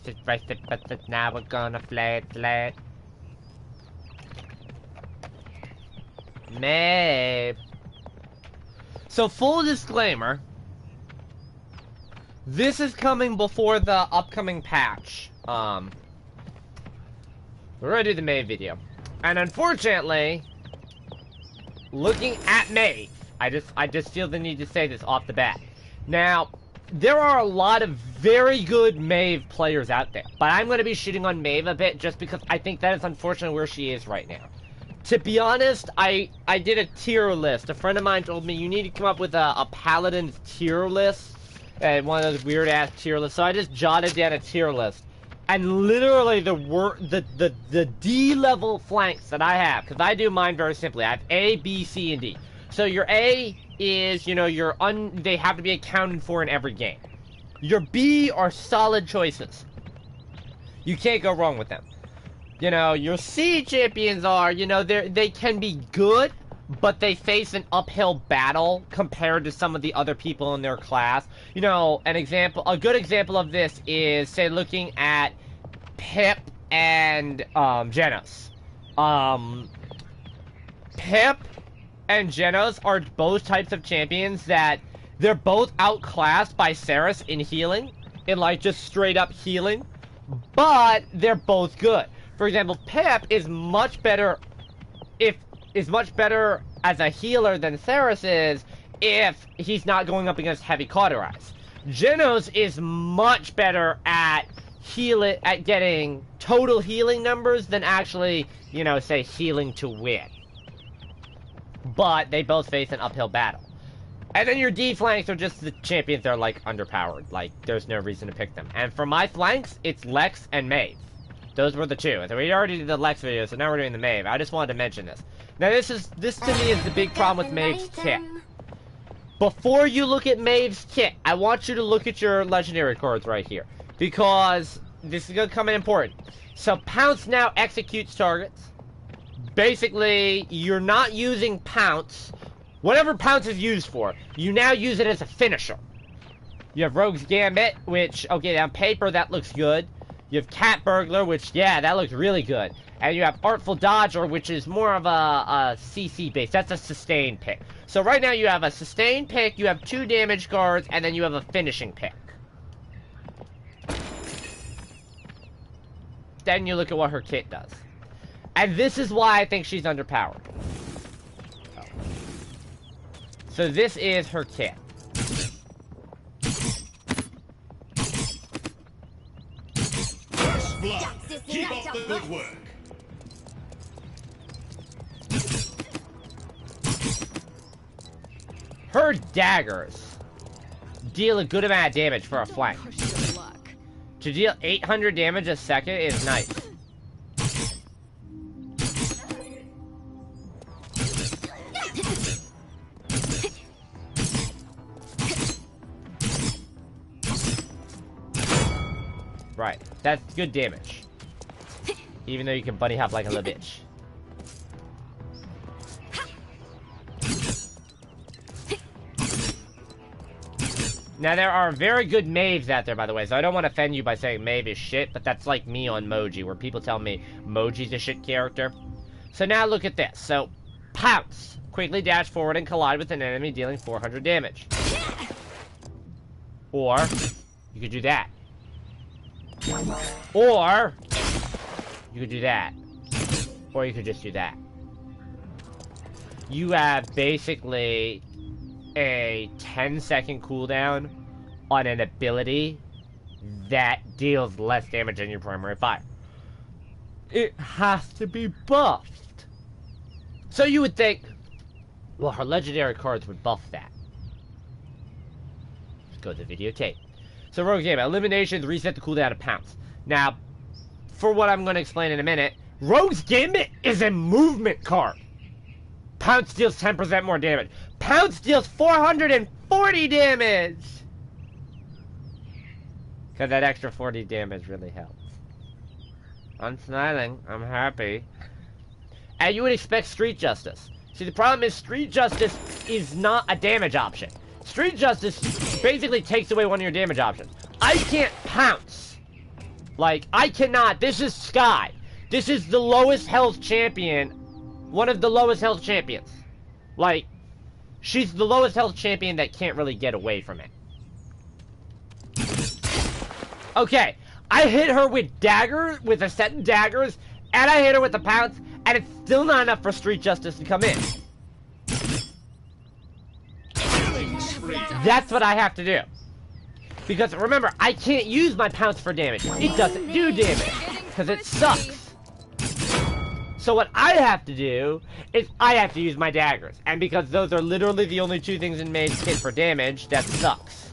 but now we're gonna flat. Maeve. So full disclaimer, this is coming before the upcoming patch. We're gonna do the Maeve video. And unfortunately, looking at Maeve, I just feel the need to say this off the bat. Now, there are a lot of very good Maeve players out there, but I'm gonna be shitting on Maeve a bit just because I think that is unfortunately where she is right now. To be honest, I did a tier list. A friend of mine told me you need to come up with a paladin's tier list. And one of those weird ass tier lists. So I just jotted down a tier list. And literally the D level flanks that I have, because I do mine very simply. I have A, B, C, and D. So your A is, you know, they have to be accounted for in every game. Your B are solid choices. You can't go wrong with them. You know, your C champions are, you know, they can be good, but they face an uphill battle compared to some of the other people in their class. You know, a good example of this is, say, looking at Pip and Genos. Pip and Genos are both types of champions that they're both outclassed by Ceres in healing, in like just straight up healing, but they're both good. For example, Pip is much better as a healer than Ceres is if he's not going up against heavy cauterize. Genos is much better at getting total healing numbers than actually, you know, say healing to win. But they both face an uphill battle. And then your D flanks are just the champions that are like underpowered. Like there's no reason to pick them. And for my flanks, it's Lex and Maeve. Those were the two. So we already did the Lex video, so now we're doing the Maeve. I just wanted to mention this. Now this to me is the big problem with Maeve's kit. Before you look at Maeve's kit, I want you to look at your legendary cards right here. Because this is gonna come in important. So Pounce now executes targets. Basically, you're not using Pounce. Whatever Pounce is used for, you now use it as a finisher. You have Rogue's Gambit, which, okay, on paper that looks good. You have Cat Burglar, which, yeah, that looks really good. And you have Artful Dodger, which is more of a CC base. That's a sustain pick. So right now you have a sustain pick, you have 2 damage cards, and then you have a finishing pick. Then you look at what her kit does. And this is why I think she's underpowered. So this is her kit. Blood. Keep up the good work. Her daggers deal a good amount of damage for a flank. To deal 800 damage a second is nice. Right, that's good damage. Even though you can bunny hop like a little bitch. Now there are very good Maeves out there, by the way, so I don't want to offend you by saying Maeve is shit, but that's like me on Moji, where people tell me Moji's a shit character. So now look at this. So, Pounce. Quickly dash forward and collide with an enemy, dealing 400 damage. Or, you could do that. Or, you could do that. Or you could just do that. You have basically a 10-second cooldown on an ability that deals less damage than your primary fire. It has to be buffed. So you would think, well, her legendary cards would buff that. Let's go to the videotape. So Rogue's Gambit, eliminations reset the cooldown of Pounce. Now, for what I'm going to explain in a minute, Rogue's Gambit is a movement card. Pounce deals 10% more damage. Pounce deals 440 damage! Because that extra 40 damage really helps. I'm smiling. I'm happy. And you would expect Street Justice. See, the problem is Street Justice is not a damage option. Street Justice basically takes away one of your damage options. I can't pounce Like, I cannot. This is Sky. This is the lowest health champion. One of the lowest health champions. Like, she's the lowest health champion that can't really get away from it. Okay, I hit her with a set of daggers, and I hit her with the pounce, and it's still not enough for Street Justice to come in. That's what I have to do. Because remember, I can't use my pounce for damage. It doesn't do damage, because it sucks. So what I have to do is I have to use my daggers. And because those are literally the only two things in Maeve's kit for damage, that sucks.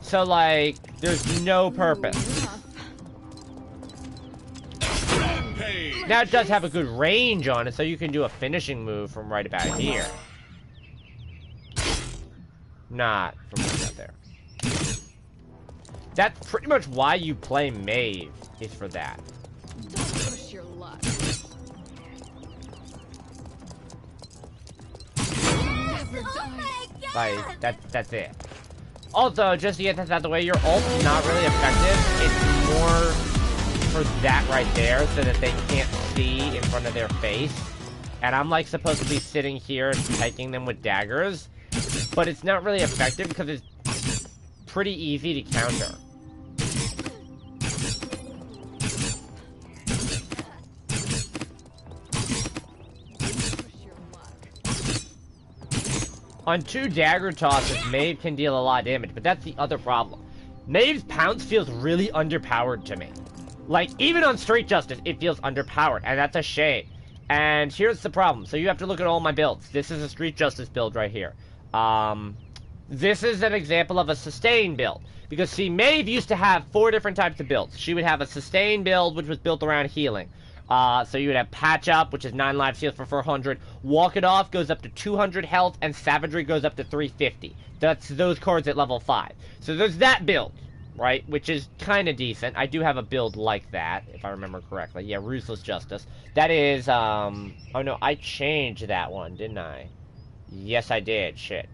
So like, there's no purpose. Now it does have a good range on it, so you can do a finishing move from right about here. Not from right about there. That's pretty much why you play Maeve, is for that. Don't push your luck. Like, that's it. Also, just to get this out of the way, your ult's not really effective. It's more for that right there, so that they can't see in front of their face. And I'm like supposed to be sitting here and pegging them with daggers. But it's not really effective because it's pretty easy to counter. On 2 dagger tosses, Maeve can deal a lot of damage, but that's the other problem. Maeve's pounce feels really underpowered to me. Like, even on Street Justice, it feels underpowered, and that's a shame. And here's the problem. So you have to look at all my builds. This is a Street Justice build right here. This is an example of a sustain build. Because, see, Maeve used to have 4 different types of builds. She would have a sustain build, which was built around healing. So you would have Patch Up, which is 9 lives healed for 400. Walk It Off goes up to 200 health, and Savagery goes up to 350. That's those cards at level 5. So there's that build, right? Which is kind of decent. I do have a build like that, if I remember correctly. Yeah, Ruthless Justice. That is, oh no, I changed that one, didn't I? Yes, I did. Shit.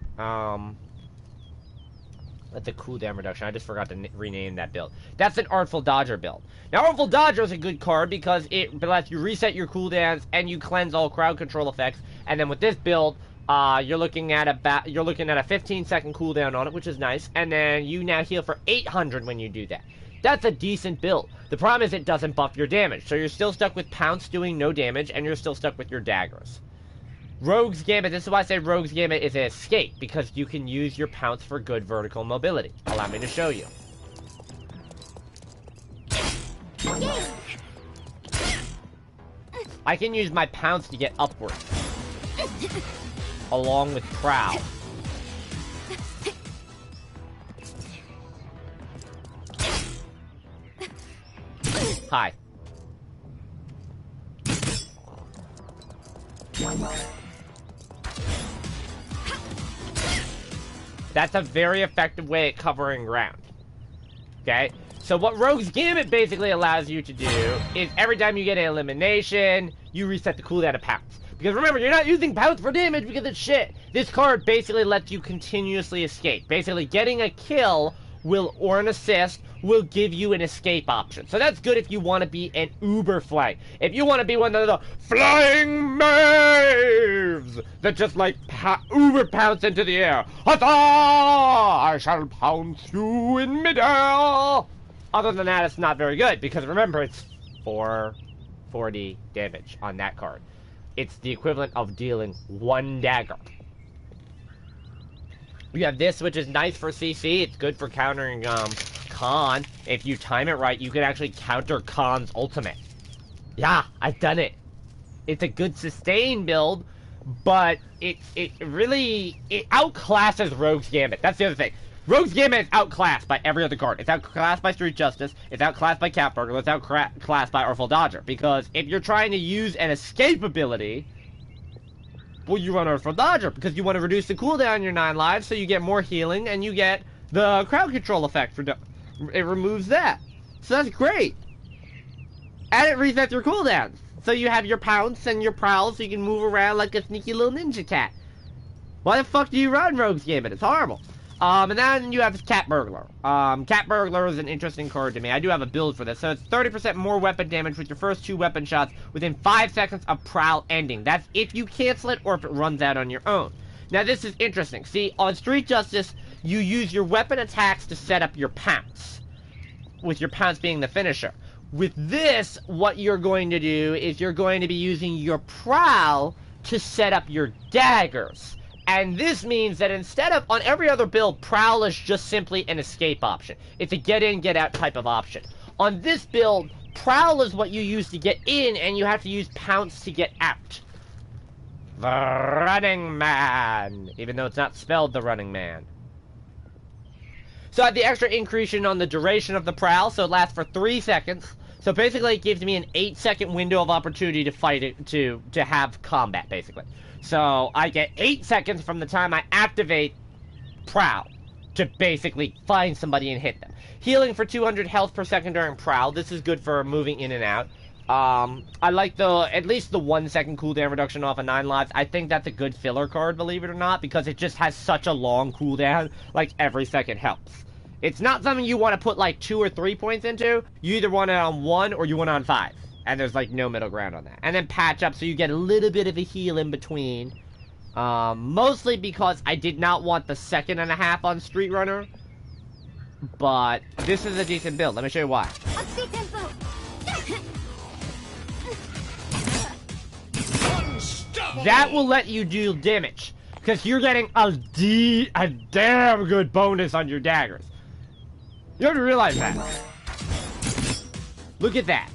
That's a cooldown reduction. I just forgot to rename that build. That's an Artful Dodger build. Now, Artful Dodger is a good card because it lets you reset your cooldowns and you cleanse all crowd control effects. And then with this build, you're looking at a 15-second cooldown on it, which is nice. And then you now heal for 800 when you do that. That's a decent build. The problem is it doesn't buff your damage, so you're still stuck with Pounce doing no damage, and you're still stuck with your daggers. Rogue's Gambit, this is why I say Rogue's Gambit is an escape, because you can use your Pounce for good vertical mobility. Allow me to show you. I can use my Pounce to get upwards, along with Prowl. Hi. That's a very effective way at covering ground. Okay? So what Rogue's Gambit basically allows you to do is every time you get an elimination, you reset the cooldown of Pounce. Because remember, you're not using Pounce for damage because it's shit. This card basically lets you continuously escape. Basically, getting a kill or an assist will give you an escape option. So that's good if you want to be an uber flank. If you want to be one of the flying Maeves that just like uber pounce into the air. Huzzah! I shall pounce you in midair. Other than that, it's not very good because remember, it's 440 damage on that card. It's the equivalent of dealing 1 dagger. You have this, which is nice for CC. It's good for countering Khan. If you time it right, you can actually counter Khan's ultimate. Yeah, I've done it. It's a good sustain build, but it really outclasses Rogue's Gambit. That's the other thing. Rogue's Gambit is outclassed by every other card. It's outclassed by Street Justice. It's outclassed by Cat Burglar. It's outclassed by Artful Dodger. Because if you're trying to use an escape ability, well, you run Artful Dodger because you want to reduce the cooldown on your 9 lives so you get more healing and you get the crowd control effect. It removes that. So that's great. And it resets your cooldowns. So you have your Pounce and your Prowl so you can move around like a sneaky little ninja cat. Why the fuck do you run Rogue's Gambit? It's horrible. And then you have Cat Burglar. Cat Burglar is an interesting card to me. I do have a build for this. So it's 30% more weapon damage with your first 2 weapon shots within 5 seconds of Prowl ending. That's if you cancel it or if it runs out on your own. Now this is interesting. See, on Street Justice, you use your weapon attacks to set up your pounce, with your pounce being the finisher. With this, what you're going to do is you're going to be using your Prowl to set up your daggers. And this means that instead of, on every other build, Prowl is just simply an escape option. It's a get in, get out type of option. On this build, Prowl is what you use to get in, and you have to use Pounce to get out. The Running Man, even though it's not spelled the Running Man. So I have the extra increase on the duration of the Prowl, so it lasts for 3 seconds. So basically it gives me an 8-second window of opportunity to fight it, to have combat, basically. So I get 8 seconds from the time I activate Prowl to basically find somebody and hit them. Healing for 200 health per second during Prowl. This is good for moving in and out. I like at least the 1 second cooldown reduction off of 9 lives. I think that's a good filler card, believe it or not, because it just has such a long cooldown, like every second helps. It's not something you want to put like 2 or 3 points into. You either want it on 1 or you want it on 5. And there's like no middle ground on that. And then patch up so you get a little bit of a heal in between. Mostly because I did not want the 1.5 seconds on Street Runner. But this is a decent build. Let me show you why. That will let you deal damage. Because you're getting a damn good bonus on your daggers. You have to realize that. Look at that.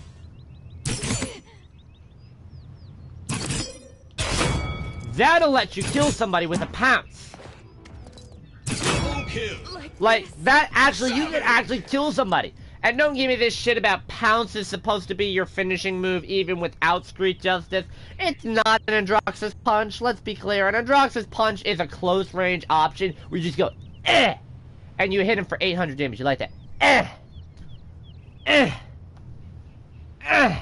That'll let you kill somebody with a pounce. Like, that actually, you can actually kill somebody. And don't give me this shit about pounce is supposed to be your finishing move even without Street Justice. It's not an Androxus punch, let's be clear. An Androxus punch is a close range option where you just go, eh! And you hit him for 800 damage. You like that? Eh! Eh! Eh!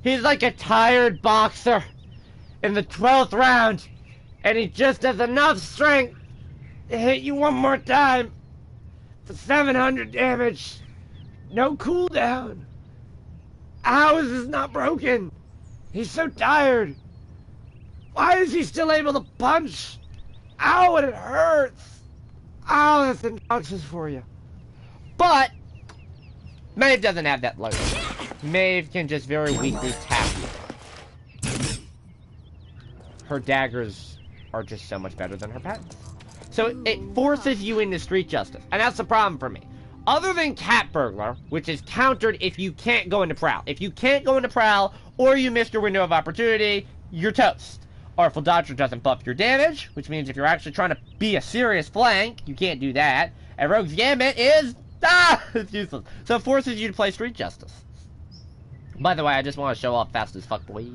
He's like a tired boxer in the 12th round, and he just has enough strength to hit you one more time for 700 damage. No cooldown. How is this not broken? He's so tired. Why is he still able to punch? Ow, and it hurts. Ow, that's Androxus for you. But Maeve doesn't have that luxury. Maeve can just very weakly tap you. Her daggers are just so much better than her pets. So it forces you into Street Justice. And that's the problem for me. Other than Cat Burglar, which is countered if you can't go into Prowl. If you can't go into Prowl, or you missed your window of opportunity, you're toast. Artful Dodger doesn't buff your damage, which means if you're actually trying to be a serious flank, you can't do that. And Rogue's Gambit is, it's useless. So it forces you to play Street Justice. By the way, I just want to show off fast as fuck, boy.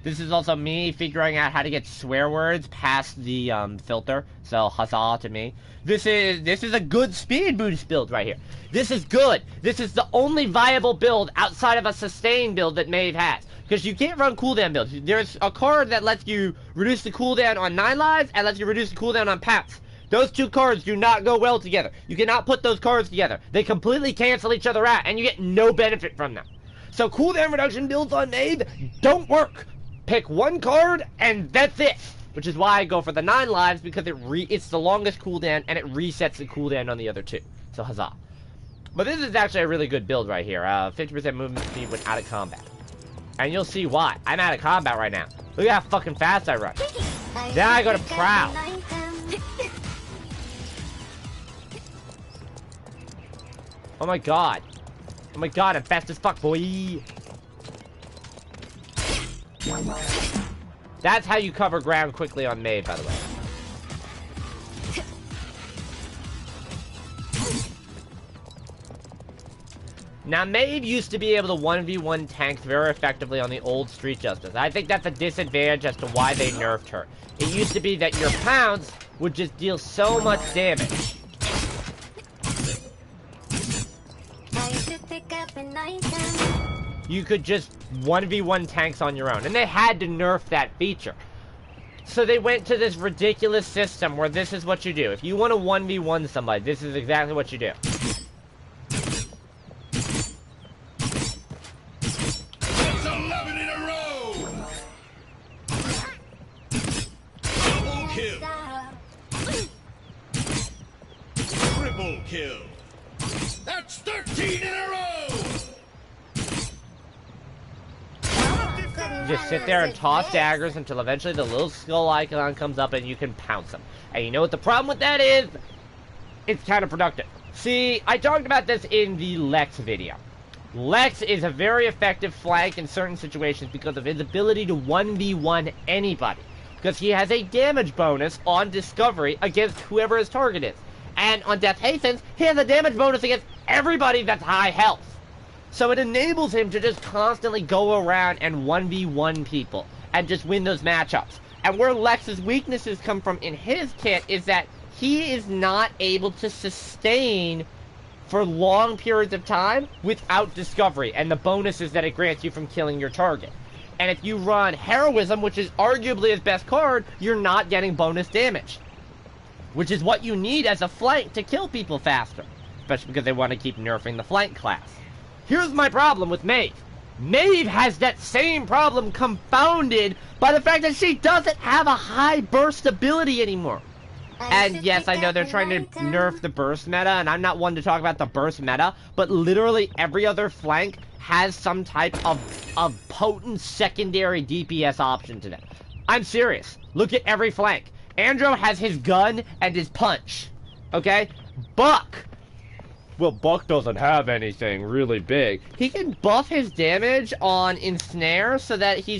This is also me figuring out how to get swear words past the filter. So huzzah to me. This is a good speed boost build right here. This is good. This is the only viable build outside of a sustain build that Maeve has. Because you can't run cooldown builds. There's a card that lets you reduce the cooldown on 9 lives and lets you reduce the cooldown on Pounce. Those two cards do not go well together. You cannot put those cards together. They completely cancel each other out and you get no benefit from them. So cooldown reduction builds on Maeve don't work. Pick one card and that's it. Which is why I go for the 9 lives, because it's the longest cooldown and it resets the cooldown on the other 2. So huzzah. But this is actually a really good build right here. 50% movement speed when out of combat. And you'll see why. I'm out of combat right now. Look at how fucking fast I run. Then I go to Prowl. Oh my god. Oh my god, I'm fast as fuck, boy. That's how you cover ground quickly on Maeve, by the way. Now, Maeve used to be able to 1v1 tanks very effectively on the old Street Justice. I think that's a disadvantage as to why they nerfed her. It used to be that your Pounce would just deal so much damage. You could just 1v1 tanks on your own. And they had to nerf that feature. So they went to this ridiculous system where this is what you do. If you want to 1v1 somebody, this is exactly what you do. That's 11 in a row! Double kill! Triple kill! That's 13 in a row! Just sit there and toss daggers until eventually the little skull icon comes up and you can pounce them. And you know what the problem with that is? It's counterproductive. See, I talked about this in the Lex video. Lex is a very effective flank in certain situations because of his ability to 1v1 anybody. Because he has a damage bonus on discovery against whoever his target is. And on Death Hastens, he has a damage bonus against everybody that's high health. So it enables him to just constantly go around and 1v1 people and just win those matchups. And where Lex's weaknesses come from in his kit is that he is not able to sustain for long periods of time without discovery and the bonuses that it grants you from killing your target. And if you run Heroism, which is arguably his best card, you're not getting bonus damage. Which is what you need as a flank to kill people faster. Especially because they want to keep nerfing the flank class. Here's my problem with Maeve. Maeve has that same problem compounded by the fact that she doesn't have a high burst ability anymore. And yes, I know they're trying to nerf the burst meta, and I'm not one to talk about the burst meta, but literally every other flank has some type of potent secondary DPS option to them. I'm serious. Look at every flank. Andro has his gun and his punch. Okay? Buck. Well, Buck doesn't have anything really big. He can buff his damage on Ensnare so that he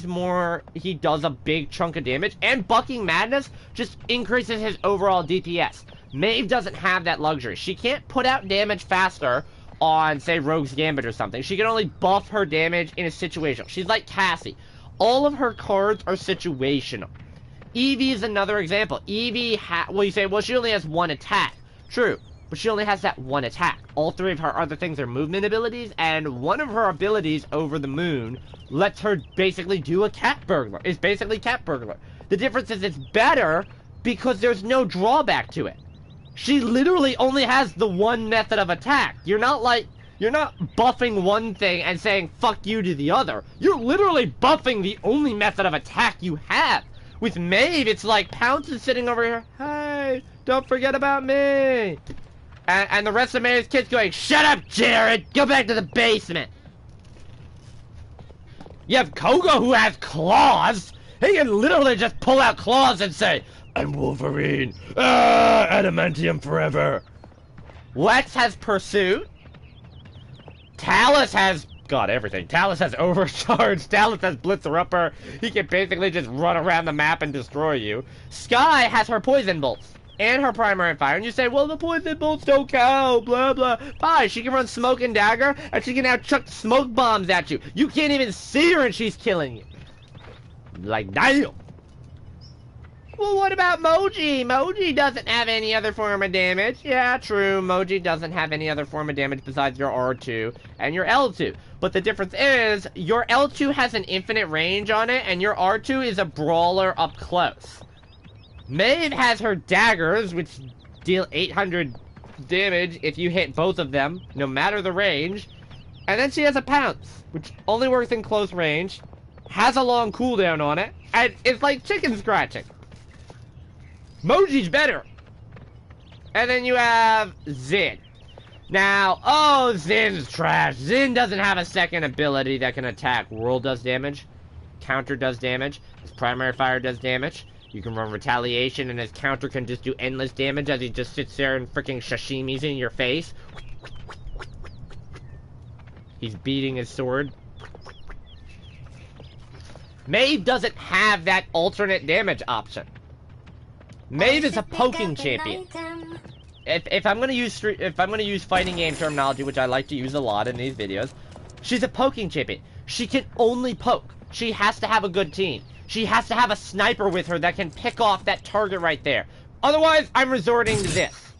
does a big chunk of damage. And Bucking Madness just increases his overall DPS. Maeve doesn't have that luxury. She can't put out damage faster on, say, Rogue's Gambit or something. She can only buff her damage in a situation. She's like Cassie. All of her cards are situational. Eevee is another example. Eevee, well, you say, well, she only has one attack. True. But she only has that one attack. All three of her other things are movement abilities, and one of her abilities over the moon lets her basically do a cat burglar. It's basically cat burglar. The difference is it's better because there's no drawback to it. She literally only has the one method of attack. You're not buffing one thing and saying fuck you to the other. You're literally buffing the only method of attack you have. With Maeve, it's like Pounce is sitting over here. Hey, don't forget about me. And the rest of Maeve's kids going, shut up, Jared! Go back to the basement! You have Koga who has claws! He can literally just pull out claws and say, I'm Wolverine! Ah, adamantium forever! Lex has Pursuit. Talus has, God, everything. Talus has Overcharge. Talus has Blitzer Upper. He can basically just run around the map and destroy you. Sky has her Poison Bolts. And her primary fire, and you say, well, the poison bolts don't count, blah, blah. Fine, she can run Smoke and Dagger, and she can now chuck smoke bombs at you. You can't even see her, and she's killing you. Like, damn. Well, what about Moji? Moji doesn't have any other form of damage. Yeah, true, Moji doesn't have any other form of damage besides your R2 and your L2. But the difference is, your L2 has an infinite range on it, and your R2 is a brawler up close. Maeve has her daggers, which deal 800 damage if you hit both of them, no matter the range. And then she has a Pounce, which only works in close range, has a long cooldown on it, and it's like chicken scratching. Moji's better. And then you have Zin. Now, oh, Zin's trash. Zin doesn't have a second ability that can attack. Whirl does damage. Counter does damage. His primary fire does damage. You can run Retaliation, and his counter can just do endless damage as he just sits there and freaking sashimis in your face. He's beating his sword. Maeve doesn't have that alternate damage option. Maeve is a poking champion. If I'm gonna use fighting game terminology, which I like to use a lot in these videos, she's a poking champion. She can only poke. She has to have a good team. She has to have a sniper with her that can pick off that target right there. Otherwise, I'm resorting to this.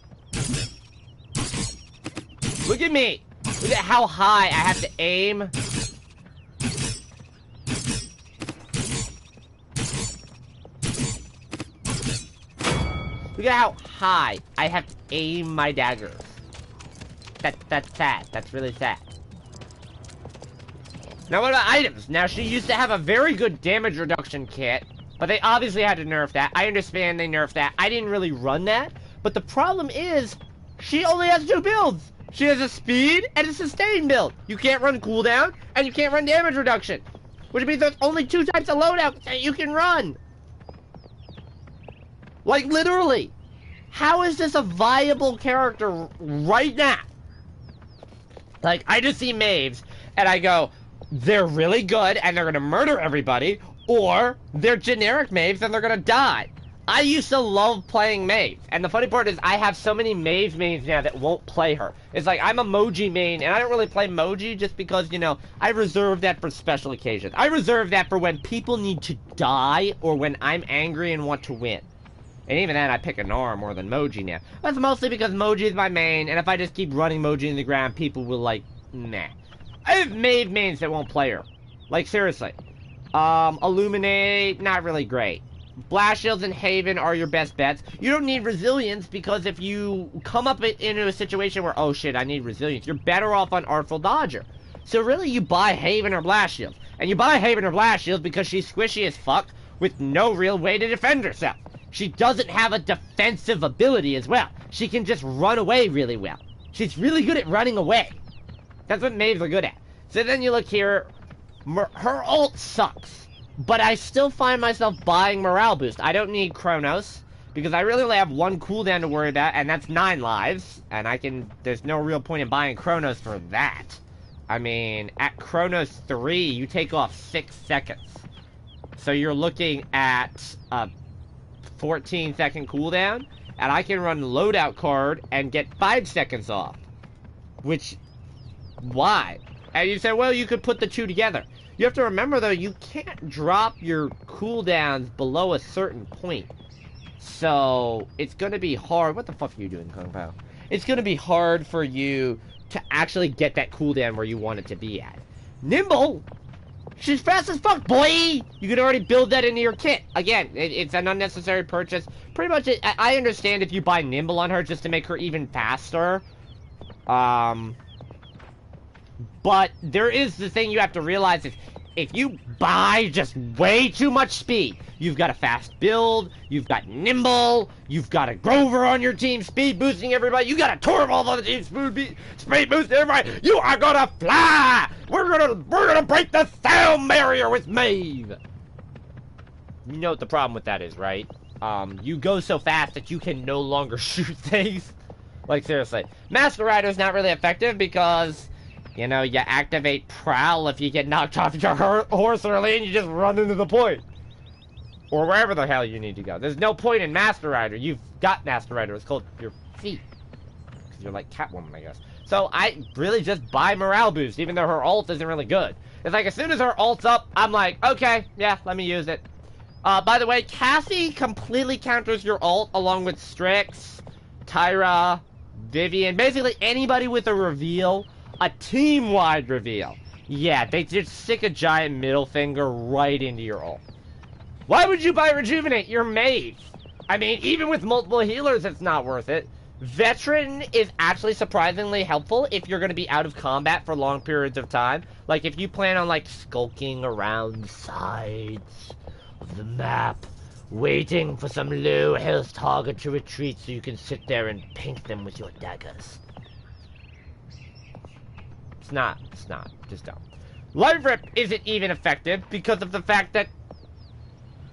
Look at me. Look at how high I have to aim. Look at how high I have to aim my daggers. That's sad. That's really sad. Now what about items? Now she used to have a very good damage reduction kit, but they obviously had to nerf that. I understand they nerfed that. I didn't really run that, but the problem is she only has 2 builds. She has a speed and a sustain build. You can't run cooldown and you can't run damage reduction, which means there's only 2 types of loadout that you can run. Like literally, how is this a viable character right now? Like I just see Maeve's and I go, they're really good and they're gonna murder everybody, or they're generic Maeves and they're gonna die. I used to love playing Maeve, and the funny part is I have so many Maeve mains now that won't play her. It's like I'm a Moji main, and I don't really play Moji just because, you know, I reserve that for special occasions. I reserve that for when people need to die or when I'm angry and want to win. And even then, I pick Anara more than Moji now. That's mostly because Moji is my main, and if I just keep running Moji in the ground, people will like, nah. I have Maeve mains that won't play her. Like, seriously. Illuminate, not really great. Blast Shields and Haven are your best bets. You don't need Resilience, because if you come up into a situation where, oh shit, I need Resilience, you're better off on Artful Dodger. So really, you buy Haven or Blast Shields. And you buy Haven or Blast Shields because she's squishy as fuck, with no real way to defend herself. She doesn't have a defensive ability as well. She can just run away really well. She's really good at running away. That's what Maeves are good at. So then you look here, her ult sucks, but I still find myself buying Morale Boost. I don't need Chronos, because I really only have 1 cooldown to worry about, and that's 9 lives, and there's no real point in buying Chronos for that. I mean, at Chronos 3, you take off 6 seconds. So you're looking at a 14-second cooldown, and I can run Loadout card and get 5 seconds off. Which, why? And you say, well, you could put the 2 together. You have to remember, though, you can't drop your cooldowns below a certain point. So, it's going to be hard. What the fuck are you doing, Kung Pao? It's going to be hard for you to actually get that cooldown where you want it to be at. Nimble! She's fast as fuck, boy! You could already build that into your kit. Again, it's an unnecessary purchase. Pretty much, I understand if you buy Nimble on her just to make her even faster. But there is the thing you have to realize is, if you buy just way too much speed, you've got a fast build, you've got Nimble, you've got a Grover on your team speed boosting everybody, you got a Torvald on the team speed boosting everybody, you are gonna fly! We're gonna break the sound barrier with Maeve! You know what the problem with that is, right? You go so fast that you can no longer shoot things. Like, seriously. Master Rider's not really effective because, you know, you activate Prowl if you get knocked off your horse early and you just run into the point. Or wherever the hell you need to go. There's no point in Master Rider. You've got Master Rider. It's called your feet. Because you're like Catwoman, I guess. So I really just buy Morale Boost, even though her ult isn't really good. It's like, as soon as her ult's up, I'm like, okay, yeah, let me use it. By the way, Cassie completely counters your ult, along with Strix, Tyra, Vivian, basically anybody with a reveal. A team-wide reveal. Yeah, they just stick a giant middle finger right into your ult. Why would you buy Rejuvenate? You're Maeve. I mean, even with multiple healers, it's not worth it. Veteran is actually surprisingly helpful if you're going to be out of combat for long periods of time. Like, if you plan on, like, skulking around the sides of the map, waiting for some low-health target to retreat so you can sit there and pink them with your daggers. It's not. Just don't. Life Rip isn't even effective because of the fact that,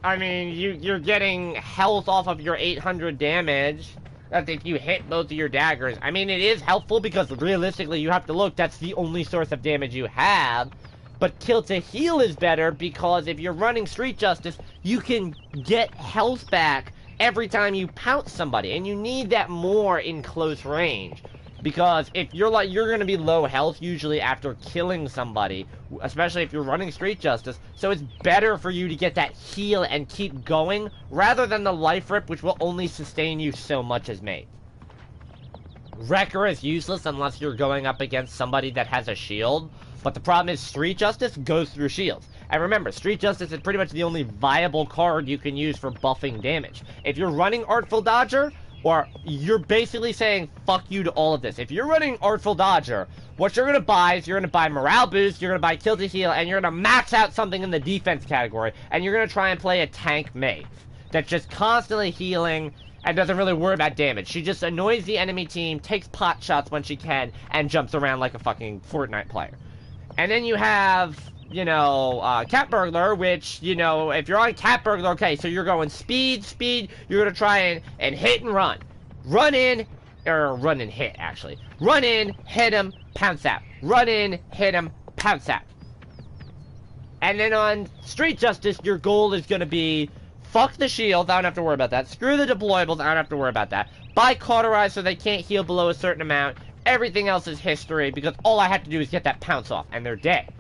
I mean, you're getting health off of your 800 damage. That if you hit both of your daggers. I mean, it is helpful because realistically you have to look, that's the only source of damage you have. But Kill to Heal is better because if you're running Street Justice, you can get health back every time you pounce somebody. And you need that more in close range. Because if you're going to be low health usually after killing somebody, especially if you're running Street Justice, so it's better for you to get that heal and keep going, rather than the Life Rip, which will only sustain you so much as Maeve. Wrecker is useless unless you're going up against somebody that has a shield, but the problem is Street Justice goes through shields. And remember, Street Justice is pretty much the only viable card you can use for buffing damage. If you're running Artful Dodger, or you're basically saying fuck you to all of this. If you're running Artful Dodger, what you're going to buy is you're going to buy Morale Boost, you're going to buy Kill to Heal, and you're going to max out something in the defense category, and you're going to try and play a tank Maeve that's just constantly healing and doesn't really worry about damage. She just annoys the enemy team, takes pot shots when she can, and jumps around like a fucking Fortnite player. And then you have, you know, Cat Burglar, which, you know, if you're on Cat Burglar, okay, so you're going speed, you're going to try and hit and run. Run in, or run and hit, actually. Run in, hit him, pounce out. Run in, hit him, pounce out. And then on Street Justice, your goal is going to be, fuck the shields, I don't have to worry about that. Screw the deployables, I don't have to worry about that. Buy Cauterize so they can't heal below a certain amount. Everything else is history, because all I have to do is get that pounce off, and they're dead.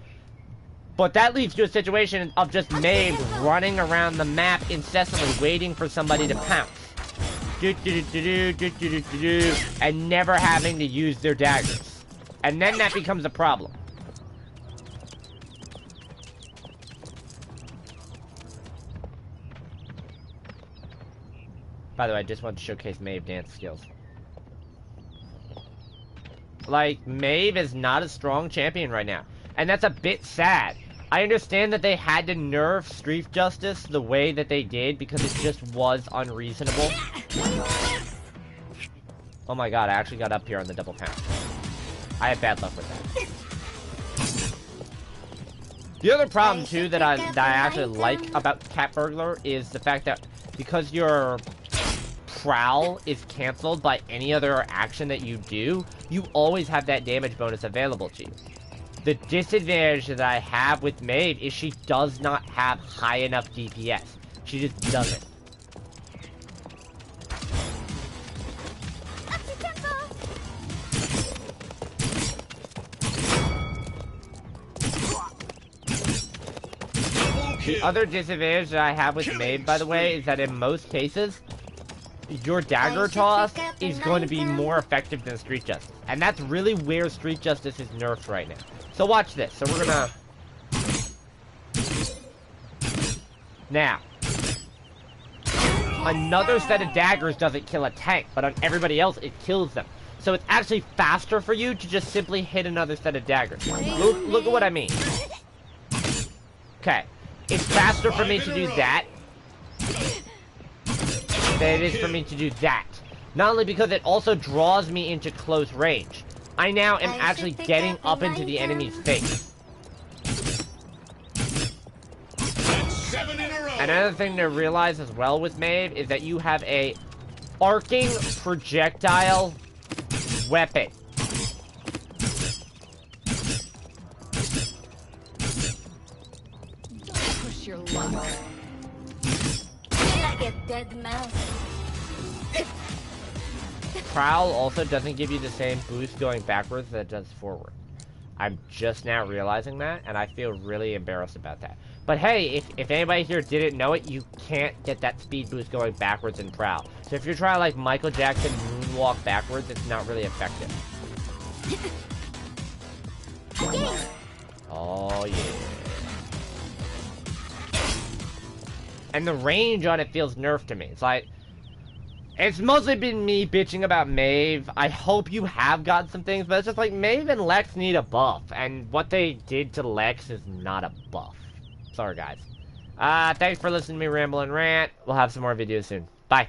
But that leads to a situation of just Maeve running around the map incessantly, waiting for somebody to pounce. And never having to use their daggers. And then that becomes a problem. By the way, I just want to showcase Maeve dance skills. Like, Maeve is not a strong champion right now. And that's a bit sad. I understand that they had to nerf Street Justice the way that they did because it just was unreasonable. Oh my god, I actually got up here on the double pound. I had bad luck with that. The other problem, too, that I actually like about Cat Burglar is the fact that because your Prowl is canceled by any other action that you do, you always have that damage bonus available to you. The disadvantage that I have with Maeve is she does not have high enough DPS. She just doesn't. The other disadvantage that I have with Maeve, by the way, is that in most cases, your dagger toss is going to be more effective than Street Justice. And that's really where Street Justice is nerfed right now. So watch this. So we're gonna... Now. Another set of daggers doesn't kill a tank, but on everybody else, it kills them. So it's actually faster for you to just simply hit another set of daggers. Look at what I mean. Okay. It's faster for me to do that than it is for me to do that. Not only because it also draws me into close range. I now am actually getting up into the enemy's face. Another thing to realize as well with Maeve is that you have a arcing projectile weapon. Don't push your luck. Like a dead mouse. Prowl also doesn't give you the same boost going backwards that it does forward. I'm just now realizing that, and I feel really embarrassed about that. But hey, if anybody here didn't know it, you can't get that speed boost going backwards in Prowl. So if you're trying like Michael Jackson moonwalk backwards, it's not really effective. Oh yeah. And the range on it feels nerfed to me. It's like, it's mostly been me bitching about Maeve. I hope you have got some things, but it's just like Maeve and Lex need a buff, and what they did to Lex is not a buff. Sorry, guys. Thanks for listening to me ramble and rant. We'll have some more videos soon. Bye.